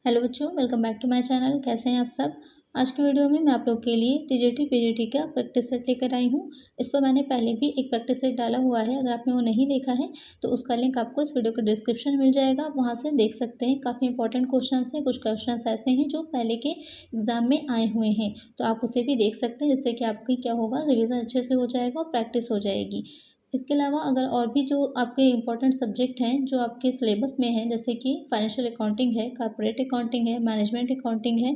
Hello बच्चों, welcome back to my channel. कैसे हैं आप सब। आज की वीडियो में मैं आप लोग के लिए टीजीटी पीजीटी का प्रैक्टिस सेट लेकर आई हूं। इस पर मैंने पहले भी एक प्रैक्टिस सेट डाला हुआ है। अगर आपने वो नहीं देखा है तो उसका लिंक आपको इस वीडियो के डिस्क्रिप्शन में मिल जाएगा, आप वहां से देख सकते हैं। काफ़ी इंपॉर्टेंट क्वेश्चन हैं, कुछ क्वेश्चन ऐसे हैं जो पहले के एग्जाम में आए हुए हैं, तो आप उसे भी देख सकते हैं, जिससे कि आपकी क्या होगा, रिविजन अच्छे से हो जाएगा और प्रैक्टिस हो जाएगी। इसके अलावा अगर और भी जो आपके इम्पोर्टेंट सब्जेक्ट हैं जो आपके सिलेबस में हैं, जैसे कि फाइनेंशियल अकाउंटिंग है, कॉर्पोरेट अकाउंटिंग है, मैनेजमेंट अकाउंटिंग है,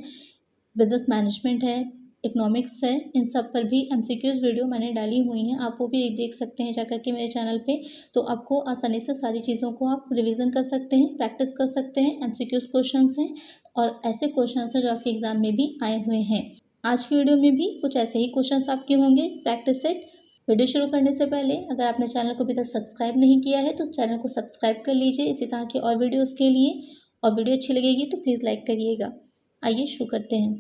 बिजनेस मैनेजमेंट है, इकोनॉमिक्स है, इन सब पर भी एमसीक्यूज़ वीडियो मैंने डाली हुई हैं। आप वो भी देख सकते हैं जाकर के मेरे चैनल पे। तो आपको आसानी से सारी चीज़ों को आप रिवीजन कर सकते हैं, प्रैक्टिस कर सकते हैं। एमसीक्यूज़ क्वेश्चंस हैं और ऐसे क्वेश्चंस हैं जो आपके एग्जाम में भी आए हुए हैं। आज की वीडियो में भी कुछ ऐसे ही क्वेश्चंस आपके होंगे प्रैक्टिस सेट। वीडियो शुरू करने से पहले अगर आपने चैनल को अभी तक सब्सक्राइब नहीं किया है तो चैनल को सब्सक्राइब कर लीजिए इसी तरह की और वीडियोस के लिए। और वीडियो अच्छी लगेगी तो प्लीज़ लाइक करिएगा। आइए शुरू करते हैं।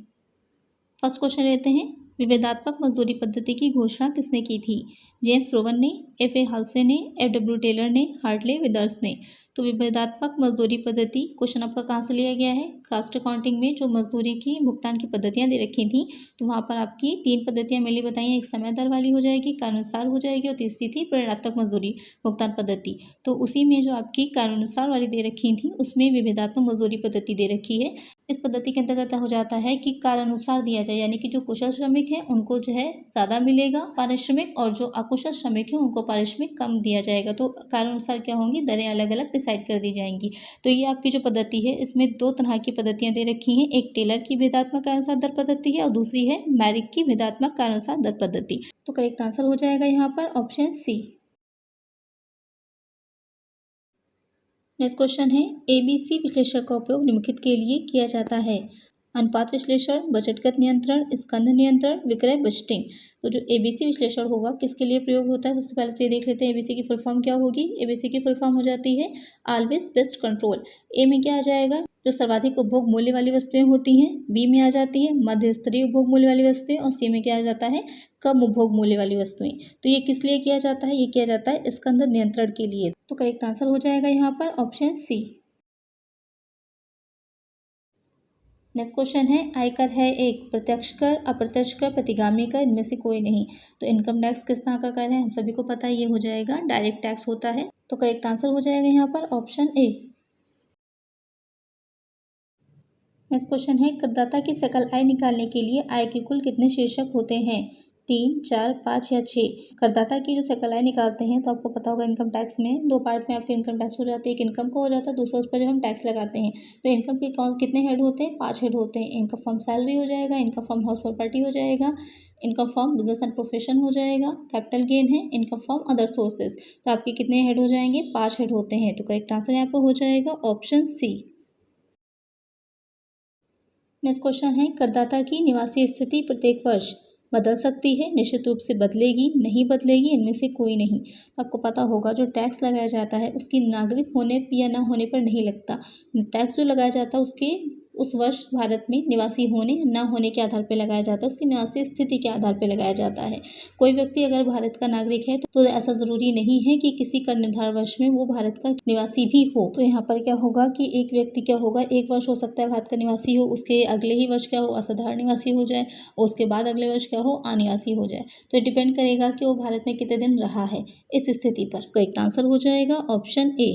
फर्स्ट क्वेश्चन लेते हैं। विभेदात्मक मजदूरी पद्धति की घोषणा किसने की थी? जेम्स रोवन ने, एफ.ए. हाल्से ने, एफ.डब्ल्यू. टेलर ने, हार्टले विदर्स ने। तो विभेदात्मक मजदूरी पद्धति क्वेश्चन आपका कहाँ से लिया गया है? कास्ट अकाउंटिंग में जो मजदूरी की भुगतान की पद्धतियाँ दे रखी थी, तो वहाँ पर आपकी 3 पद्धतियाँ मिली बताई हैं। एक समय दर वाली हो जाएगी, कालानुसार हो जाएगी, और तीसरी थी प्रेरणात्मक मजदूरी भुगतान पद्धति। तो उसी में जो आपकी कालानुसार वाली दे रखी थी उसमें विभेदात्मक मजदूरी पद्धति दे रखी है। इस पद्धति के अंतर्गत हो जाता है कि कार्यानुसार दिया जाए, यानी कि जो कुशल श्रमिक हैं उनको जो है ज़्यादा मिलेगा पारिश्रमिक, और जो अकुशल श्रमिक हैं उनको पारिश्रमिक कम दिया जाएगा। तो कार्यानुसार क्या होंगी, दरें अलग अलग डिसाइड कर दी जाएंगी। तो ये आपकी जो पद्धति है इसमें 2 तरह की पद्धतियाँ दे रखी हैं। एक टेलर की भेदात्मक कार्यानुसार दर पद्धति है और दूसरी है मैरिक की भेदात्मक कार्यानुसार दर पद्धति। तो करेक्ट आंसर हो जाएगा यहाँ पर ऑप्शन सी। नेक्स्ट क्वेश्चन है, एबीसी विश्लेषण का उपयोग निम्नलिखित के लिए किया जाता है? अनुपात विश्लेषण, बजटगत नियंत्रण, स्कंध नियंत्रण, विक्रय बजटिंग। तो जो एबीसी विश्लेषण होगा किसके लिए प्रयोग होता है, सबसे पहले तो ये देख लेते हैं एबीसी की फुल फॉर्म क्या होगी। एबीसी की फुल फॉर्म हो जाती है ऑलवेज बेस्ट कंट्रोल। ए में क्या आ जाएगा, जो सर्वाधिक उपभोग मूल्य वाली वस्तुएं होती हैं। बी में आ जाती है मध्य स्तरीय उपभोग मूल्य वाली वस्तुएं, और सी में क्या आ जाता है, कम उपभोग मूल्य वाली वस्तुएं। तो ये किस लिए किया जाता है, ये किया जाता है स्कंध नियंत्रण के लिए। तो करेक्ट आंसर हो जाएगा यहाँ पर ऑप्शन सी। नेक्स्ट क्वेश्चन है, आयकर है एक प्रत्यक्ष कर, अप्रत्यक्ष कर, प्रतिगामी कर, इनमें से कोई नहीं। तो इनकम टैक्स किस तरह का कर है, हम सभी को पता है, ये हो जाएगा डायरेक्ट टैक्स होता है। तो करेक्ट आंसर हो जाएगा यहाँ पर ऑप्शन ए। नेक्स्ट क्वेश्चन है, करदाता की सकल आय निकालने के लिए आय के कुल कितने शीर्षक होते हैं? 3, 4, 5 या 6। करदाता की जो सकल आय निकालते हैं तो आपको पता होगा इनकम टैक्स में 2 पार्ट में आपके इनकम टैक्स हो जाते हैं। एक इनकम का हो जाता है, दूसरा उस पर जब हम टैक्स लगाते हैं। तो इनकम के कितने हेड होते हैं? 5 हेड होते हैं। इनकम फ्रॉम सैलरी हो जाएगा, इनकम फ्रॉम हाउस प्रॉपर्टी हो जाएगा, income from business and profession हो जाएगा, कैपिटल गेन है, इनकम फ्रॉम अदर सोर्सेज। तो आपके कितने हेड हो जाएंगे? 5 हेड होते हैं। तो करेक्ट आंसर यहाँ पर हो जाएगा ऑप्शन सी। नेक्स्ट क्वेश्चन है, करदाता की निवासी स्थिति प्रत्येक वर्ष बदल सकती है, निश्चित रूप से बदलेगी, नहीं बदलेगी, इनमें से कोई नहीं। आपको पता होगा जो टैक्स लगाया जाता है उसकी नागरिक होने या ना होने पर नहीं लगता। टैक्स जो लगाया जाता है उसके उस वर्ष भारत में निवासी होने ना होने के आधार पर लगाया जाता है, उसकी निवासी स्थिति के आधार पर लगाया जाता है। कोई व्यक्ति अगर भारत का नागरिक है तो ऐसा ज़रूरी नहीं है कि किसी कर निर्धारण वर्ष में वो भारत का निवासी भी हो। तो यहाँ पर क्या होगा कि एक व्यक्ति क्या होगा, एक वर्ष हो सकता है भारत का निवासी हो, उसके अगले ही वर्ष क्या हो, असाधारण निवासी हो जाए, और उसके बाद अगले वर्ष क्या हो, अनिवासी हो जाए। तो डिपेंड करेगा कि वो भारत में कितने दिन रहा है इस स्थिति पर। करेक्ट आंसर हो जाएगा ऑप्शन ए।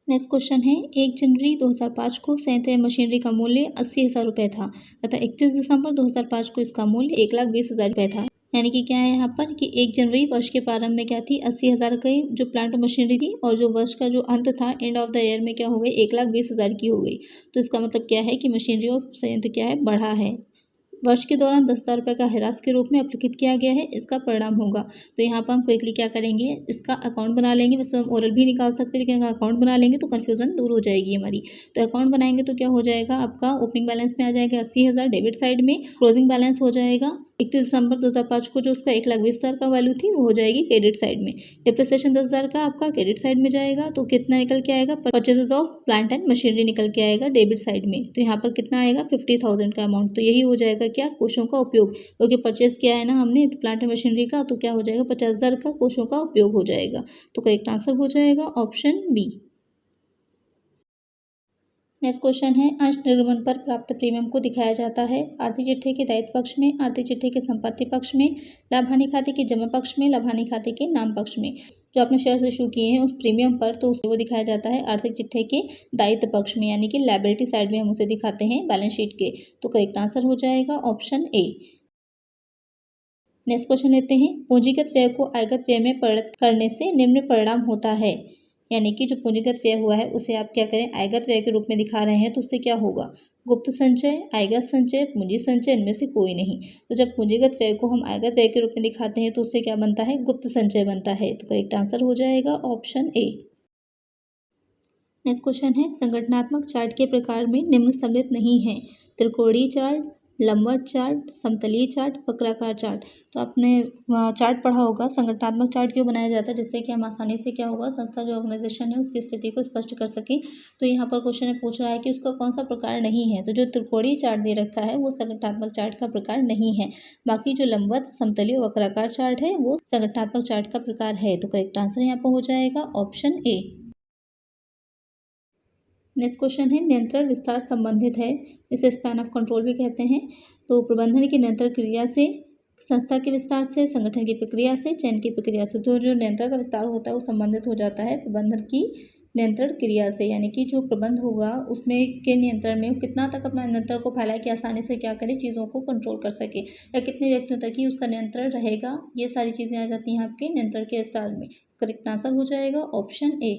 नेक्स्ट क्वेश्चन है, 1 जनवरी 2005 को संयंत्र या मशीनरी का मूल्य 80,000 रुपये था तथा 31 दिसंबर 2005 को इसका मूल्य 1,20,000 रुपये था। यानी कि क्या है यहाँ पर कि 1 जनवरी वर्ष के प्रारंभ में क्या थी, 80,000 की जो प्लांट मशीनरी थी, और जो वर्ष का जो अंत था, एंड ऑफ द ईयर में क्या हो गई, 1,20,000 की हो गई। तो इसका मतलब क्या है कि मशीनरी और संयंत्र क्या है, बढ़ा है। वर्ष के दौरान 10,000 रुपये का ह्रास के रूप में अपलिखित किया गया है, इसका परिणाम होगा। तो यहाँ पर हम क्विकली क्या करेंगे, इसका अकाउंट बना लेंगे। वैसे हम ओरल भी निकाल सकते हैं, लेकिन अगर अकाउंट बना लेंगे तो कन्फ्यूजन दूर हो जाएगी हमारी। तो अकाउंट बनाएंगे तो क्या हो जाएगा, आपका ओपनिंग बैलेंस में आ जाएगा 80,000 डेबिट साइड में, क्लोजिंग बैलेंस हो जाएगा 31 दिसंबर 2005 को जो उसका 1,20,000 का वैल्यू थी वो हो जाएगी क्रेडिट साइड में। डिप्रिसिएशन 10,000 का आपका क्रेडिट साइड में जाएगा। तो कितना निकल के आएगा, purchases of plant and machinery निकल के आएगा डेबिट साइड में। तो यहाँ पर कितना आएगा, 50,000 का अमाउंट। तो यही हो जाएगा क्या, कोषों का उपयोग, क्योंकि परचेज किया है ना हमने प्लांट एंड मशीनरी का, तो क्या हो जाएगा, 50,000 का कोषों का उपयोग हो जाएगा। तो करेक्ट आंसर हो जाएगा ऑप्शन बी। नेक्स्ट क्वेश्चन है, अंश निर्गमन पर प्राप्त प्रीमियम को दिखाया जाता है आर्थिक चिट्ठे के दायित्व पक्ष में, आर्थिक चिट्ठे के संपत्ति पक्ष में, लाभ हानि खाते के जमा पक्ष में, लाभ हानि खाते के नाम पक्ष में। जो आपने शेयर इशू किए हैं उस प्रीमियम पर, तो वो दिखाया जाता है आर्थिक चिट्ठे के दायित्व पक्ष में, यानी कि लायबिलिटी साइड में हम उसे दिखाते हैं बैलेंस शीट के। तो करेक्ट आंसर हो जाएगा ऑप्शन ए। नेक्स्ट क्वेश्चन लेते हैं, पूंजीगत व्यय को आयगत व्यय में परिणत करने से निम्न परिणाम होता है। यानी कि जो पूंजीगत व्यय हुआ है उसे आप क्या करें, आयगत व्यय के रूप में दिखा रहे हैं, तो उससे क्या होगा, गुप्त संचय, आयगत संचय, पूंजी संचय, इनमें से कोई नहीं। तो जब पूंजीगत व्यय को हम आयगत व्यय के रूप में दिखाते हैं तो उससे क्या बनता है, गुप्त संचय बनता है। तो करेक्ट आंसर हो जाएगा ऑप्शन ए। नेक्स्ट क्वेश्चन है, संगठनात्मक चार्ट के प्रकार में निम्न सम्मिलित नहीं है, त्रिकोणीय चार्ट, लंबवत चार्ट, समतलीय चार्ट, वक्राकार चार्ट। तो आपने चार्ट पढ़ा होगा, संगठनात्मक चार्ट क्यों बनाया जाता है, जिससे कि हम आसानी से क्या होगा, संस्था जो ऑर्गेनाइजेशन है उसकी स्थिति को स्पष्ट कर सकें। तो यहाँ पर क्वेश्चन में पूछ रहा है कि उसका कौन सा प्रकार नहीं है। तो जो त्रिकोणीय चार्ट दे रखा है वो संगठनात्मक चार्ट का प्रकार नहीं है। बाकी जो लंबवत, समतलीय, वक्राकार चार्ट है वो संगठनात्मक चार्ट का प्रकार है। तो करेक्ट आंसर यहाँ पर हो जाएगा ऑप्शन ए। नेक्स्ट क्वेश्चन है, नियंत्रण विस्तार संबंधित है, इसे स्पैन ऑफ कंट्रोल भी कहते हैं। तो प्रबंधन की नियंत्रण क्रिया से, संस्था के विस्तार से, संगठन की प्रक्रिया से, चयन की प्रक्रिया से। तो जो नियंत्रण का विस्तार होता है वो संबंधित हो जाता है प्रबंधन की नियंत्रण क्रिया से, यानी कि जो प्रबंध होगा उसमें के नियंत्रण में कितना तक अपना नियंत्रण को फैलाए कि आसानी से क्या करे, चीज़ों को कंट्रोल कर सके, या कितने व्यक्तियों तक ही उसका नियंत्रण रहेगा। ये सारी चीज़ें आ जाती हैं आपके नियंत्रण के विस्तार में। करेक्ट आंसर हो जाएगा ऑप्शन ए।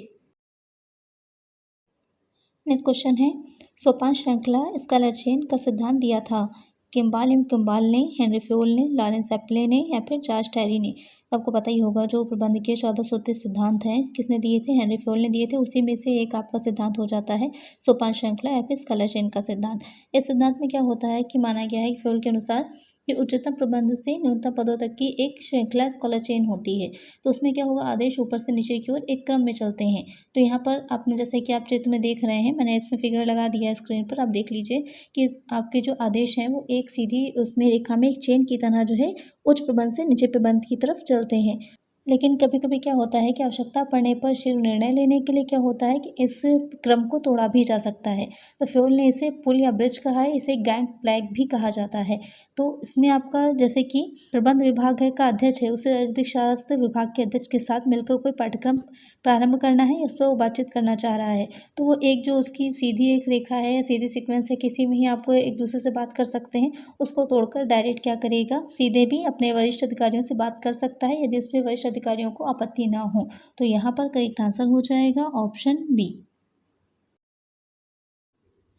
नेक्स्ट क्वेश्चन है, सोपान श्रृंखला स्केलर चेन का सिद्धांत दिया था, किम्बाल ने, हेनरी फ्योल ने, लॉरेंस एप्ले ने, या फिर जॉर्ज टैरी ने। आपको पता ही होगा जो प्रबंधकीय 14 सूत्री सिद्धांत हैं किसने दिए थे, हेनरी फ्योल ने दिए थे। उसी में से एक आपका सिद्धांत हो जाता है सोपान श्रृंखला या फिर स्केलर चेन का सिद्धांत। इस सिद्धांत में क्या होता है कि माना गया है कि फ्योल के अनुसार कि उच्चतम प्रबंध से न्यूनतम पदों तक की एक श्रृंखला स्केलर चेन होती है। तो उसमें क्या होगा, आदेश ऊपर से नीचे की ओर एक क्रम में चलते हैं। तो यहाँ पर आपने जैसे कि आप चित्र में देख रहे हैं, मैंने इसमें फिगर लगा दिया है स्क्रीन पर, आप देख लीजिए कि आपके जो आदेश हैं वो एक सीधी उसमें रेखा में एक चेन की तरह जो है उच्च प्रबंध से निचले प्रबंध की तरफ चलते हैं। लेकिन कभी कभी क्या होता है कि आवश्यकता पड़ने पर शीघ्र निर्णय लेने के लिए क्या होता है कि इस क्रम को तोड़ा भी जा सकता है। तो फ्योल ने इसे पुल या ब्रिज कहा है, इसे गैंग प्लैंक भी कहा जाता है। तो इसमें आपका जैसे कि प्रबंध विभाग है का अध्यक्ष है, उसे अर्थशास्त्र विभाग के अध्यक्ष के साथ मिलकर कोई पाठ्यक्रम प्रारंभ करना है, उस पर वो बातचीत करना चाह रहा है। तो वो एक जो उसकी सीधी एक रेखा है या सीधी सीक्वेंस है, किसी में ही आप एक दूसरे से बात कर सकते हैं, उसको तोड़कर डायरेक्ट क्या करेगा, सीधे भी अपने वरिष्ठ अधिकारियों से बात कर सकता है यदि उसमें वरिष्ठ अधिकारियों को आपत्ति ना हो। तो यहाँ पर करेक्ट आंसर हो जाएगा ऑप्शन बी।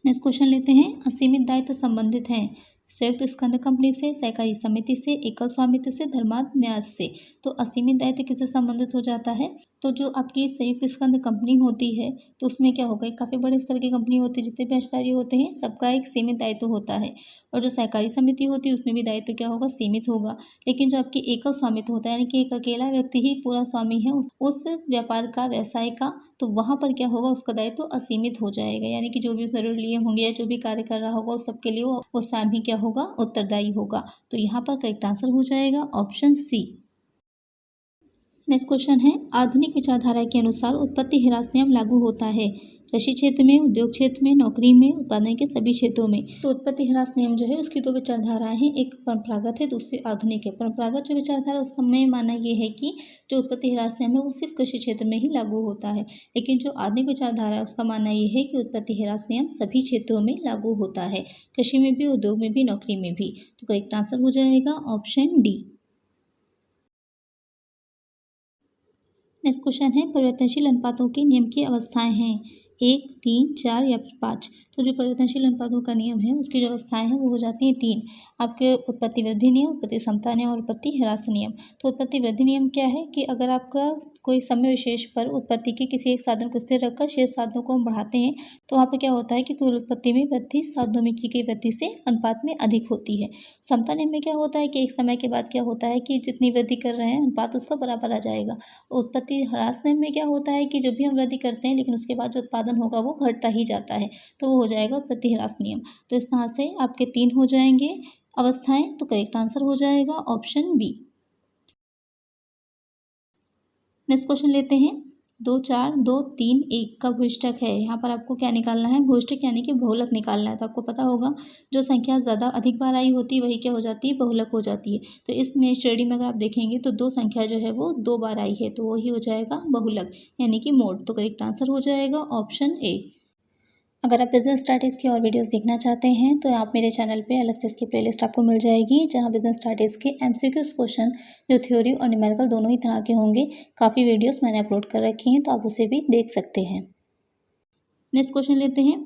नेक्स्ट क्वेश्चन लेते हैं, असीमित दायित्व संबंधित हैं संयुक्त स्कंध कंपनी से, सहकारी समिति से, एकल स्वामित्व से, धर्मार्थ न्यास से। तो असीमित दायित्व किससे संबंधित हो जाता है, तो जो आपकी संयुक्त स्कंध कंपनी होती है तो उसमें क्या होगा, काफ़ी बड़े स्तर की कंपनी होती है, जितने भी अंशधारी होते हैं सबका एक सीमित दायित्व होता है। और जो सहकारी समिति होती है उसमें भी दायित्व क्या होगा, सीमित होगा। लेकिन जो आपकी एकल स्वामित्व होता है, यानी कि एक अकेला व्यक्ति ही पूरा स्वामी है उस व्यापार का, व्यवसाय का, तो वहाँ पर क्या होगा, उसका दायित्व असीमित हो जाएगा। यानी कि जो भी उसने ऋण लिए होंगे या जो भी कार्य कर रहा होगा उस सबके लिए वो स्वयं ही क्या होगा, उत्तरदायी होगा। तो यहाँ पर करेक्ट आंसर हो जाएगा ऑप्शन सी। नेक्स्ट क्वेश्चन है, आधुनिक विचारधारा के अनुसार उत्पत्ति ह्रास नियम लागू होता है कृषि क्षेत्र में, उद्योग क्षेत्र में, नौकरी में, उत्पादन के सभी क्षेत्रों में। तो उत्पत्ति ह्रास नियम जो है उसकी दो विचारधाराएं हैं, एक परंपरागत है, दूसरी आधुनिक है। परंपरागत जो विचारधारा उसमें माना ये है कि जो उत्पत्ति ह्रास नियम है वो सिर्फ कृषि क्षेत्र में ही लागू होता है। लेकिन जो आधुनिक विचारधारा है उसका मानना ये है कि उत्पत्ति ह्रास नियम सभी क्षेत्रों में लागू होता है, कृषि में भी, उद्योग में भी, नौकरी में भी। तो करेक्ट आंसर हो जाएगा ऑप्शन डी। नेक्स्ट क्वेश्चन है, परिवर्तनशील अनुपातों के नियम की अवस्थाएं हैं 1, 3, 4 या फिर 5। तो जो परिवर्तनशील अनुपातों का नियम है उसकी जो अवस्थाएं हैं वो हो जाती हैं 3। आपके उत्पत्ति वृद्धि नियम, उत्पत्ति समता नियम और उत्पत्ति ह्रास नियम। तो उत्पत्ति वृद्धि नियम क्या है कि अगर आपका कोई समय विशेष पर उत्पत्ति के किसी एक साधन को स्थिर रखकर शेष साधनों को हम बढ़ाते हैं तो वहाँ पर क्या होता है कि कुल उत्पत्ति में वृद्धि साधनों में की गई वृद्धि से अनुपात में अधिक होती है। समता नियम में क्या होता है कि एक समय के बाद क्या होता है कि जितनी वृद्धि कर रहे हैं अनुपात उसका बराबर आ जाएगा। उत्पत्ति ह्रास नियम में क्या होता है कि जब भी हम वृद्धि करते हैं लेकिन उसके बाद जो उत्पादन होगा वो घटता ही जाता है, तो वो हो जाएगा उत्पत्ति ह्रास नियम। तो इस तरह से आपके 3 हो जाएंगे अवस्थाएं। तो करेक्ट आंसर हो जाएगा ऑप्शन बी। नेक्स्ट क्वेश्चन लेते हैं, 2 4 2 3 1 का भुइष्टक है। यहाँ पर आपको क्या निकालना है, भुइष्टक यानी कि बहुलक निकालना है। तो आपको पता होगा जो संख्या ज़्यादा अधिक बार आई होती है वही क्या हो जाती है, बहुलक हो जाती है। तो इसमें श्रेणी में अगर आप देखेंगे तो 2 संख्या जो है वो 2 बार आई है, तो वही हो जाएगा बहुलक यानी कि मोड। तो करेक्ट आंसर हो जाएगा ऑप्शन ए। अगर आप बिजनेस स्टडीज़ की और वीडियोस देखना चाहते हैं तो आप मेरे चैनल पे अलग से इसकी प्लेलिस्ट आपको मिल जाएगी, जहां बिजनेस स्टडीज़ के एमसीक्यूज क्वेश्चन जो थ्योरी और न्यूमेरिकल दोनों ही तरह के होंगे, काफ़ी वीडियोस मैंने अपलोड कर रखी हैं, तो आप उसे भी देख सकते हैं। नेक्स्ट क्वेश्चन लेते हैं।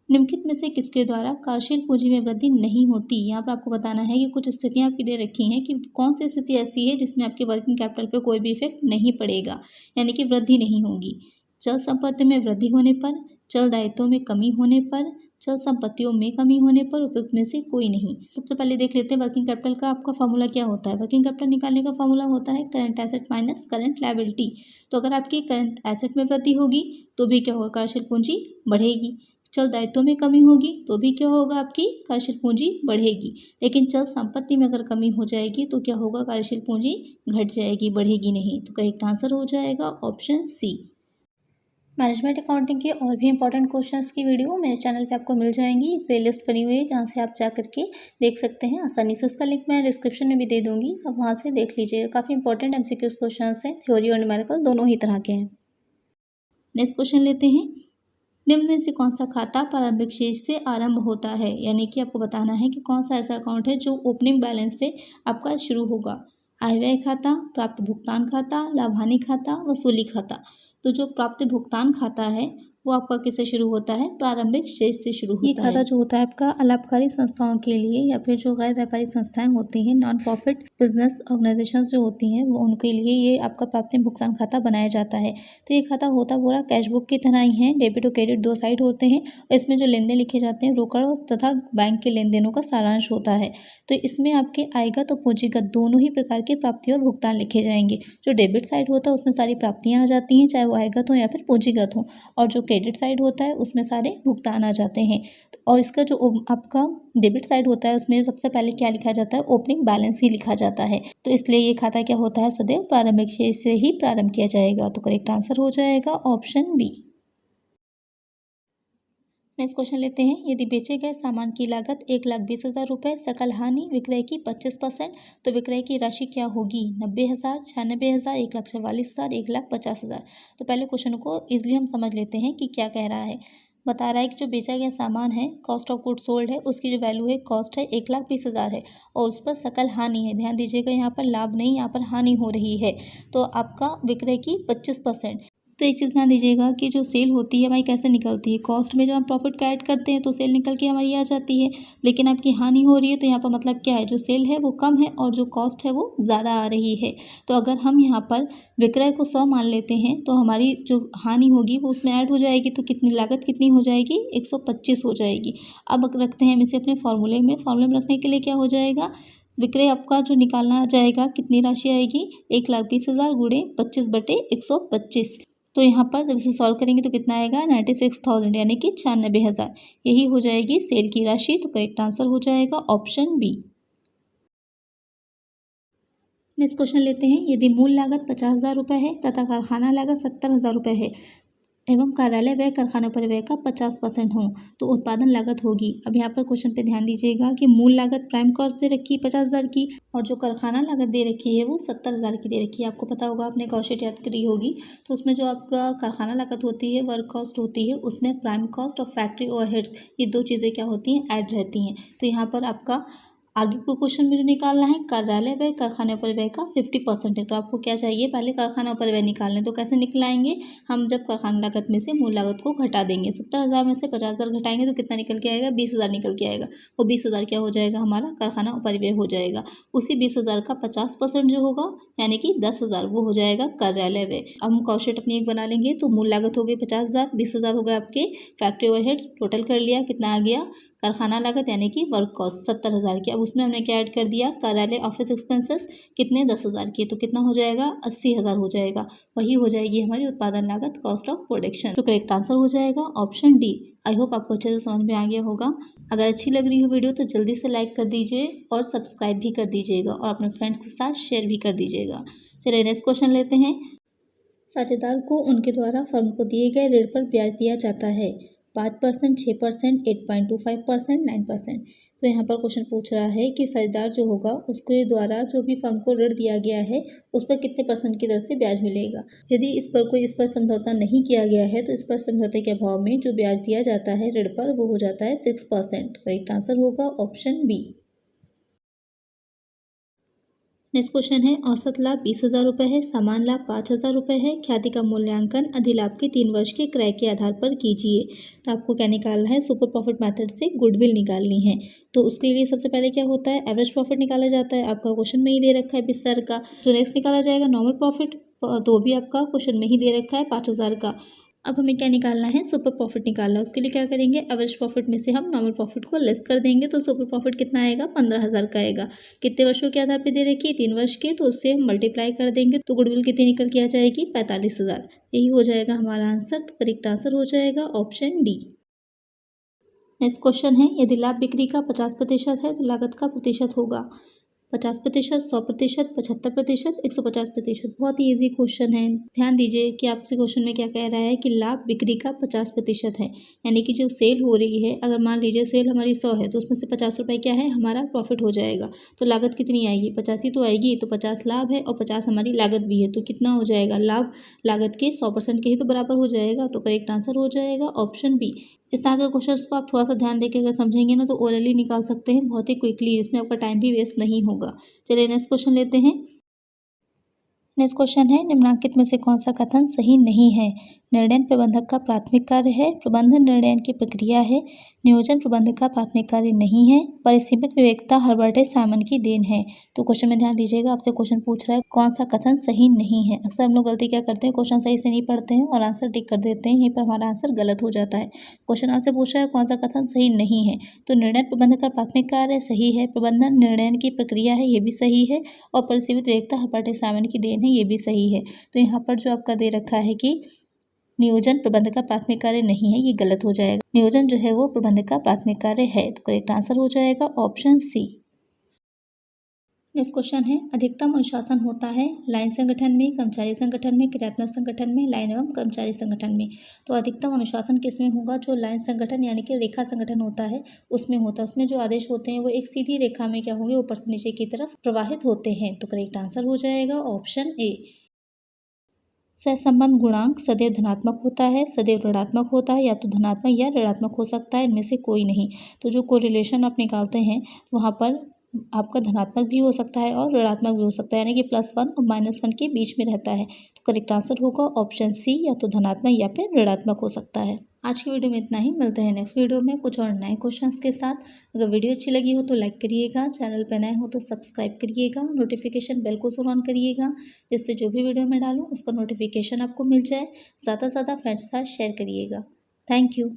निम्नलिखित में से किसके द्वारा कार्यशील पूंजी में वृद्धि नहीं होती। यहाँ पर आपको बताना है कि कुछ स्थितियाँ आपकी दे रखी हैं कि कौन सी स्थिति ऐसी है जिसमें आपके वर्किंग कैपिटल पर कोई भी इफेक्ट नहीं पड़ेगा, यानी कि वृद्धि नहीं होगी। चल संपत्ति में वृद्धि होने पर, चल दायित्वों में कमी होने पर, चल संपत्तियों में कमी होने पर, उपयुक्त में से कोई नहीं। सबसे पहले देख लेते हैं वर्किंग कैपिटल का आपका फॉर्मूला क्या होता है। वर्किंग कैपिटल निकालने का फॉर्मूला होता है current asset minus current liability. तो अगर आपकी करंट एसेट में वृद्धि होगी तो भी क्या होगा, कार्यशील पूंजी बढ़ेगी। चल दायित्वों में कमी होगी तो भी क्या होगा, आपकी कार्यशील पूंजी बढ़ेगी। लेकिन चल संपत्ति में अगर कमी हो जाएगी तो क्या होगा, कार्यशील पूंजी घट जाएगी, बढ़ेगी नहीं। तो करेक्ट आंसर हो जाएगा ऑप्शन सी। मैनेजमेंट अकाउंटिंग के और भी इंपॉर्टेंट क्वेश्चंस की वीडियो मेरे चैनल पे आपको मिल जाएंगी। एक प्लेलिस्ट बनी हुई है जहाँ से आप जा करके देख सकते हैं आसानी से। उसका लिंक मैं डिस्क्रिप्शन में भी दे दूँगी, आप वहाँ से देख लीजिएगा। काफ़ी इंपॉर्टेंट एमसीक्यूज क्वेश्चंस हैं, थ्योरी और न्यूमेरिकल दोनों ही तरह के हैं। नेक्स्ट क्वेश्चन लेते हैं। निम्न में से कौन सा खाता प्रारंभिक शेष से आरंभ होता है, यानी कि आपको बताना है कि कौन सा ऐसा अकाउंट है जो ओपनिंग बैलेंस से आपका शुरू होगा। आय व्यय खाता, प्राप्त भुगतान खाता, लाभानी खाता, वसूली खाता। तो जो प्राप्त भुगतान खाता है वो आपका किससे शुरू होता है, प्रारंभिक शेष से शुरू होता है। ये खाता जो होता है आपका अलाभकारी संस्थाओं के लिए या फिर जो गैर व्यापारिक संस्थाएं होती हैं, नॉन प्रॉफिट बिजनेस ऑर्गेनाइजेशंस जो होती हैं, वो उनके लिए ये आपका प्राप्त भुगतान खाता बनाया जाता है। तो ये खाता होता पूरा कैश बुक की तरह ही है। डेबिट और क्रेडिट दो साइड होते हैं और इसमें जो लेन देन लिखे जाते हैं रोकड़ तथा बैंक के लेन देनों का सारांश होता है। तो इसमें आपके आयगत और पूंजीगत दोनों ही प्रकार की प्राप्ति और भुगतान लिखे जाएंगे। जो डेबिट साइड होता है उसमें सारी प्राप्तियां आ जाती हैं, चाहे वो आयगत हो या फिर पूंजीगत हो, और जो क्रेडिट साइड होता है उसमें सारे भुगतान आ जाते हैं। और इसका जो आपका डेबिट साइड होता है उसमें सबसे पहले क्या लिखा जाता है, ओपनिंग बैलेंस ही लिखा जाता है। तो इसलिए ये खाता क्या होता है, सदैव प्रारंभिक शेष से ही प्रारंभ किया जाएगा। तो करेक्ट आंसर हो जाएगा ऑप्शन बी। नेक्स्ट क्वेश्चन लेते हैं। यदि बेचे गए सामान की लागत 1,20,000 रुपये, सकल हानि विक्रय की 25%, तो विक्रय की राशि क्या होगी, 90,000, 96,000, 1,44,000, 1,50,000। तो पहले क्वेश्चन को इजीली हम समझ लेते हैं कि क्या कह रहा है। बता रहा है कि जो बेचा गया सामान है, कॉस्ट ऑफ गुड सोल्ड है, उसकी जो वैल्यू है, कॉस्ट है 1,20,000 है, और उस पर सकल हानि है। ध्यान दीजिएगा यहाँ पर लाभ नहीं, यहाँ पर हानि हो रही है। तो आपका विक्रय की 25%। तो एक चीज़ ध्यान दीजिएगा कि जो सेल होती है हमारी कैसे निकलती है, कॉस्ट में जब हम प्रॉफिट का ऐड करते हैं तो सेल निकल के हमारी आ जाती है। लेकिन आपकी हानि हो रही है तो यहाँ पर मतलब क्या है, जो सेल है वो कम है और जो कॉस्ट है वो ज़्यादा आ रही है। तो अगर हम यहाँ पर विक्रय को 100 मान लेते हैं तो हमारी जो हानि होगी वो उसमें ऐड हो जाएगी, तो कितनी लागत कितनी हो जाएगी, 125 हो जाएगी। अब रखते हैं हम इसे अपने फॉर्मूले में। फॉर्मूले में रखने के लिए क्या हो जाएगा, विक्रय आपका जो निकालना जाएगा कितनी राशि आएगी, 1,20,000 गुणे 25/125। तो यहाँ पर जब इसे सॉल्व करेंगे तो कितना आएगा, 96,000 यानी कि 96,000। यही हो जाएगी सेल की राशि। तो करेक्ट आंसर हो जाएगा ऑप्शन बी। नेक्स्ट क्वेश्चन लेते हैं। यदि मूल लागत 50,000 रुपये है तथा कारखाना लागत 70,000 रुपये है एवं कार्यालय व्यय कारखाना परिव्यय का 50% हो तो उत्पादन लागत होगी। अब यहाँ पर क्वेश्चन पे ध्यान दीजिएगा कि मूल लागत प्राइम कॉस्ट दे रखी है 50,000 की, और जो कारखाना लागत दे रखी है वो 70,000 की दे रखी है। आपको पता होगा, आपने कॉस्ट शीट याद करी होगी, तो उसमें जो आपका कारखाना लागत होती है, वर्क कॉस्ट होती है, उसमें प्राइम कॉस्ट और फैक्ट्री ओवरहेड्स, ये दो चीज़ें क्या होती हैं, ऐड रहती हैं। तो यहाँ पर आपका आगे को क्वेश्चन में जो निकालना है, कार्यालय व्यय कारखाना परिव्यय का 50% है। तो आपको क्या चाहिए, पहले कारखाना परिव्यय निकालने। तो कैसे निकलाएंगे हम, जब कारखाना लागत में से मूल लागत को घटा देंगे। 70,000 में से 50,000 घटाएंगे तो कितना निकल के आएगा, 20,000 निकल के आएगा। वो 20,000 क्या हो जाएगा, हमारा कारखाना परिव्यय हो जाएगा। उसी 20,000 का 50% जो होगा यानी कि 10,000 वो हो जाएगा कार्यालय व्यय। अब हम कॉस्ट शीट अपनी एक बना लेंगे। तो मूल लागत हो गई 50,000, 20,000 हो गए आपके फैक्ट्री ओवरहेड्स। टोटल कर लिया, कितना आ गया, कारखाना लागत यानी कि वर्क कॉस्ट 70,000 की। अब उसमें हमने क्या ऐड कर दिया, कार्यालय ऑफिस एक्सपेंसेस कितने, 10,000 की। तो कितना हो जाएगा, 80,000 हो जाएगा। वही हो जाएगी हमारी उत्पादन लागत, कॉस्ट ऑफ प्रोडक्शन। तो करेक्ट आंसर हो जाएगा ऑप्शन डी। आई होप आपको अच्छे से समझ में आ गया होगा। अगर अच्छी लग रही हो वीडियो तो जल्दी से लाइक कर दीजिए और सब्सक्राइब भी कर दीजिएगा और अपने फ्रेंड्स के साथ शेयर भी कर दीजिएगा। चलिए नेक्स्ट क्वेश्चन लेते हैं। साझेदार को उनके द्वारा फर्म को दिए गए ऋण पर ब्याज दिया जाता है। 5%, 6%, 8.25%, 9%। तो यहाँ पर क्वेश्चन पूछ रहा है कि साझेदार जो होगा उसके द्वारा जो भी फर्म को ऋण दिया गया है उस पर कितने % की दर से ब्याज मिलेगा। यदि इस पर कोई स्पष्ट समझौता नहीं किया गया है तो स्पष्ट समझौते के अभाव में जो ब्याज दिया जाता है ऋण पर वो हो जाता है 6%। राइट आंसर होगा ऑप्शन बी। नेक्स्ट क्वेश्चन है, औसत लाभ 20,000 रुपये है, सामान लाभ 5,000 रुपये है, ख्याति का मूल्यांकन अधिलाभ के 3 वर्ष के क्रय के आधार पर कीजिए। तो आपको क्या निकालना है, सुपर प्रॉफिट मेथड से गुडविल निकालनी है। तो उसके लिए सबसे पहले क्या होता है, एवरेज प्रॉफिट निकाला जाता है। आपका क्वेश्चन में ही दे रखा है 20,000 का। तो नेक्स्ट निकाला जाएगा नॉर्मल प्रॉफिट, तो भी आपका क्वेश्चन में ही दे रखा है 5,000 का। अब हमें क्या निकालना है, सुपर प्रॉफिट निकालना है। उसके लिए क्या करेंगे, एवरेज प्रॉफिट में से हम नॉर्मल प्रॉफिट को लेस कर देंगे तो सुपर प्रॉफिट कितना आएगा, 15,000 का आएगा। कितने वर्षों के आधार पे दे रखी है, 3 वर्ष के, तो उससे हम मल्टीप्लाई कर देंगे तो गुडविल कितनी निकल के आ जाएगी, 45,000। यही हो जाएगा हमारा आंसर। तो करेक्ट आंसर हो जाएगा ऑप्शन डी। नेक्स्ट क्वेश्चन है, यदि लाभ बिक्री का 50% है तो लागत का प्रतिशत होगा 50%, 100%, 75%, 150%। बहुत ही ईजी क्वेश्चन है। ध्यान दीजिए कि आपसे क्वेश्चन में क्या कह रहा है कि लाभ बिक्री का 50% है, यानी कि जो सेल हो रही है, अगर मान लीजिए सेल हमारी 100 है तो उसमें से 50 रुपये क्या है, हमारा प्रॉफिट हो जाएगा। तो लागत कितनी आएगी, 50 ही तो आएगी। तो 50 लाभ है और 50 हमारी लागत भी है, तो कितना हो जाएगा, लाभ लागत के 100% के ही तो बराबर हो जाएगा। तो करेक्ट आंसर हो जाएगा ऑप्शन बी। इस तरह के क्वेश्चंस को आप थोड़ा सा ध्यान देकर अगर समझेंगे ना तो ओरली निकाल सकते हैं बहुत ही क्विकली, इसमें आपका टाइम भी वेस्ट नहीं होगा। चलिए नेक्स्ट क्वेश्चन लेते हैं। नेक्स्ट क्वेश्चन है, निम्नलिखित में से कौन सा कथन सही नहीं है। निर्णय प्रबंधक का प्राथमिक कार्य है, प्रबंधन निर्णय की प्रक्रिया है, नियोजन प्रबंधक का प्राथमिक कार्य नहीं है, परिसीमित विवेकता हर्बर्ट साइमन की देन है। तो क्वेश्चन में ध्यान दीजिएगा, आपसे क्वेश्चन पूछ रहा है कौन सा कथन सही नहीं है। अक्सर हम लोग गलती क्या करते हैं, क्वेश्चन सही से नहीं पढ़ते हैं और आंसर टिक कर देते हैं, यहीं पर हमारा आंसर गलत हो जाता है। क्वेश्चन आपसे पूछ रहा है कौन सा कथन सही नहीं है। तो निर्णय प्रबंधक का प्राथमिक कार्य सही है, प्रबंधन निर्णय की प्रक्रिया है ये भी सही है, और परिसीमित विवेकता हर्बर्ट साइमन की देन है ये भी सही है। तो यहाँ पर जो आपका दे रखा है कि नियोजन प्रबंधक का प्राथमिक कार्य नहीं है, ये गलत हो जाएगा। नियोजन जो है वो प्रबंधक का प्राथमिक कार्य है। तो करेक्ट आंसर हो जाएगा ऑप्शन सी। नेक्स्ट क्वेश्चन है, अधिकतम अनुशासन होता है लाइन संगठन में, कर्मचारी संगठन में, क्रियात्मक संगठन में, लाइन एवं कर्मचारी संगठन में। तो अधिकतम अनुशासन किस में होगा, जो लाइन संगठन यानी कि रेखा संगठन होता है उसमें होता है। उसमें जो आदेश होते हैं वो एक सीधी रेखा में क्या होंगे, ऊपर से नीचे की तरफ प्रवाहित होते हैं। तो करेक्ट आंसर हो जाएगा ऑप्शन ए। सहसंबंध गुणांक सदैव धनात्मक होता है, सदैव ऋणात्मक होता है, या तो धनात्मक या ऋणात्मक हो सकता है, इनमें से कोई नहीं। तो जो कोरिलेशन आप निकालते हैं वहाँ पर आपका धनात्मक भी हो सकता है और ऋणात्मक भी हो सकता है, यानी कि +1 और -1 के बीच में रहता है। तो करेक्ट आंसर होगा ऑप्शन सी, या तो धनात्मक या फिर ऋणात्मक हो सकता है। आज की वीडियो में इतना ही, मिलते हैं नेक्स्ट वीडियो में कुछ और नए क्वेश्चंस के साथ। अगर वीडियो अच्छी लगी हो तो लाइक करिएगा, चैनल पर नए हो तो सब्सक्राइब करिएगा, नोटिफिकेशन बेल को जरूर ऑन करिएगा, जिससे जो भी वीडियो मैं डालूँ उसका नोटिफिकेशन आपको मिल जाए। ज़्यादा से ज़्यादा फ्रेंड्स के साथ शेयर करिएगा। Thank you.